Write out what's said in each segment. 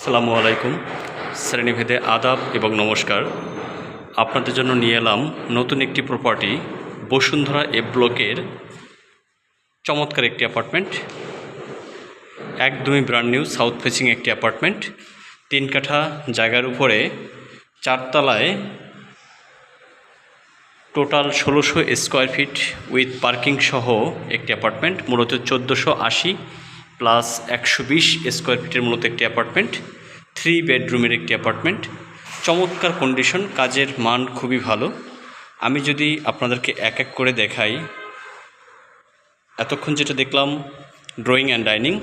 আসসালামু আলাইকুম। শ্রেণীভেদে আদাব এবং নমস্কার। আপনাদের জন্য নিয়ে এলাম নতুন একটি প্রপার্টি, বসুন্ধরা এ ব্লকের চমৎকার একটি অ্যাপার্টমেন্ট, একদমই ব্র্যান্ড নিউ সাউথ ফেসিং একটি অ্যাপার্টমেন্ট। 3 কাঠা জায়গার উপরে 4 তলায় total 1600 square feet with parking সহ একটি অ্যাপার্টমেন্ট। মূলত 1480 প্লাস 120 স্কোয়ার ফিটের মূলত একটি অ্যাপার্টমেন্ট, 3 বেডরুমের একটি অ্যাপার্টমেন্ট। চমৎকার কন্ডিশন, কাজের মান খুবই ভালো। আমি যদি আপনাদেরকে এক এক করে দেখাই, এতক্ষণ যেটা দেখলাম drawing and dining,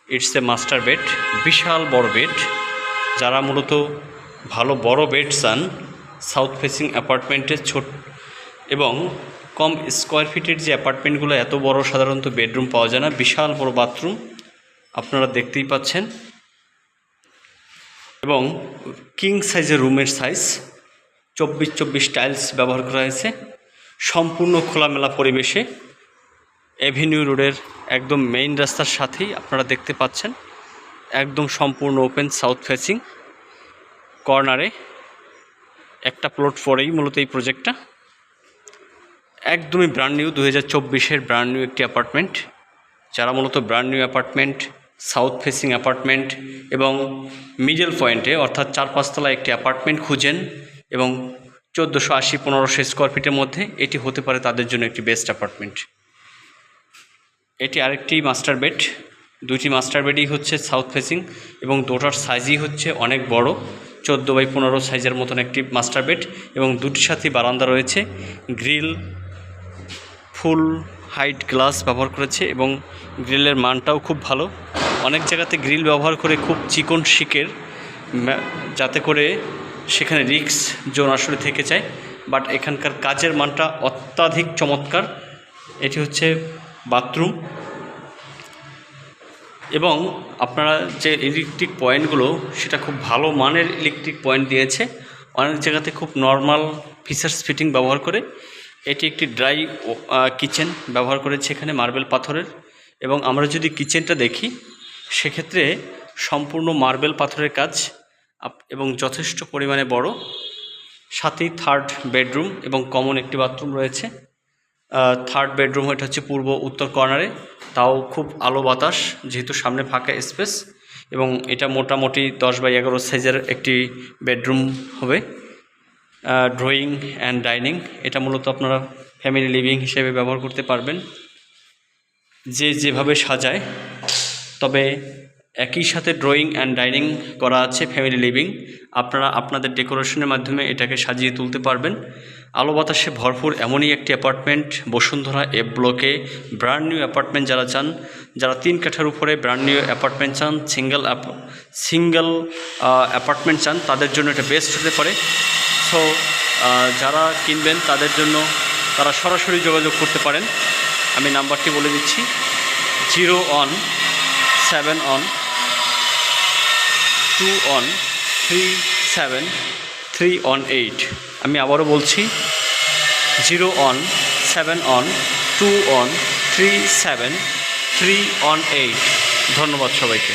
it's a master bed, বিশাল বড় বেড। যারা মূলত ভালো বড় বেড চান, সাউথ ফেসিং অ্যাপার্টমেন্টে ছোট এবং কম স্কোয়ার ফিটের যে অ্যাপার্টমেন্টগুলো এত বড় সাধারণত বেডরুম পাওয়া যায় না, বিশাল বড় বাথরুম আপনারা দেখতেই পাচ্ছেন। এবং কিং সাইজের রুমের সাইজ, 24x24 টাইলস ব্যবহার করা হয়েছে। সম্পূর্ণ খোলামেলা পরিবেশে, এভিনিউ রোডের একদম মেইন রাস্তার সাথেই আপনারা দেখতে পাচ্ছেন, একদম সম্পূর্ণ ওপেন সাউথ ফেসিং। কর্নারে একটা প্লট পরেই মূলত এই প্রজেক্টটা। একদমই ব্র্যান্ড নিউ, 2024-এর ব্র্যান্ড নিউ একটি অ্যাপার্টমেন্ট। যারা মূলত brand new apartment, south facing apartment এবং মিডল পয়েন্টে অর্থাৎ 4-5 তলা একটি অ্যাপার্টমেন্ট খুঁজেন এবং 1480-1500 স্কোয়ার ফিটের মধ্যে, এটি হতে পারে তাদের জন্য একটি বেস্ট অ্যাপার্টমেন্ট। এটি আরেকটি মাস্টার বেড, 2টি মাস্টার বেডই হচ্ছে সাউথ ফেসিং এবং দুটার সাইজই হচ্ছে অনেক বড়, 14x15 সাইজের মতন একটি মাস্টার বেড। এবং দুটির সাথে বারান্দা রয়েছে, গ্রিল ফুল হাইট গ্লাস ব্যবহার করেছে এবং গ্রিলের মানটাও খুব ভালো। অনেক জায়গাতে গ্রিল ব্যবহার করে খুব চিকন শিকের, যাতে করে সেখানে রিস্ক জোন আসলে থেকে যায়, বাট এখানকার কাজের মানটা অত্যাধিক চমৎকার। এটি হচ্ছে বাথরুম এবং আপনারা যে ইলেকট্রিক পয়েন্টগুলো, সেটা খুব ভালো মানের ইলেকট্রিক পয়েন্ট দিয়েছে। অনেক জায়গাতে খুব নর্মাল ফিচার্স ফিটিং ব্যবহার করে। এটি একটি ড্রাই কিচেন ব্যবহার করেছে এখানে, মার্বেল পাথরের। এবং আমরা যদি কিচেনটা দেখি, সেক্ষেত্রে সম্পূর্ণ মার্বেল পাথরের কাজ এবং যথেষ্ট পরিমাণে বড়। সাথেই 3rd বেডরুম এবং কমন একটি বাথরুম রয়েছে। 3rd বেডরুম এটা হচ্ছে পূর্ব উত্তর কর্নারে, তাও খুব আলো বাতাস, যেহেতু সামনে ফাঁকা স্পেস। এবং এটা মোটামুটি 10x11 সাইজের একটি বেডরুম হবে। ড্রয়িং অ্যান্ড ডাইনিং, এটা মূলত আপনারা ফ্যামিলি লিভিং হিসেবে ব্যবহার করতে পারবেন, যে যেভাবে সাজায়। তবে একই সাথে ড্রয়িং অ্যান্ড ডাইনিং করা আছে ফ্যামিলি লিভিং। আপনারা আপনাদের ডেকোরেশনের মাধ্যমে এটাকে সাজিয়ে তুলতে পারবেন। আলো বাতাসে ভরপুর এমনই একটি অ্যাপার্টমেন্ট, বসুন্ধরা এ ব্লকে ব্র্যান্ড নিউ অ্যাপার্টমেন্ট যারা চান, যারা 3 কাঠার উপরে ব্র্যান্ড নিউ অ্যাপার্টমেন্ট চান, সিঙ্গেল অ্যাপার্টমেন্ট চান, তাদের জন্য এটা বেস্ট হতে পারে। সো যারা কিনবেন তাদের জন্য তারা সরাসরি যোগাযোগ করতে পারেন। আমি নাম্বারটি বলে দিচ্ছি, 01712137318। আমি আবারও বলছি, 01712137318। ধন্যবাদ সবাইকে।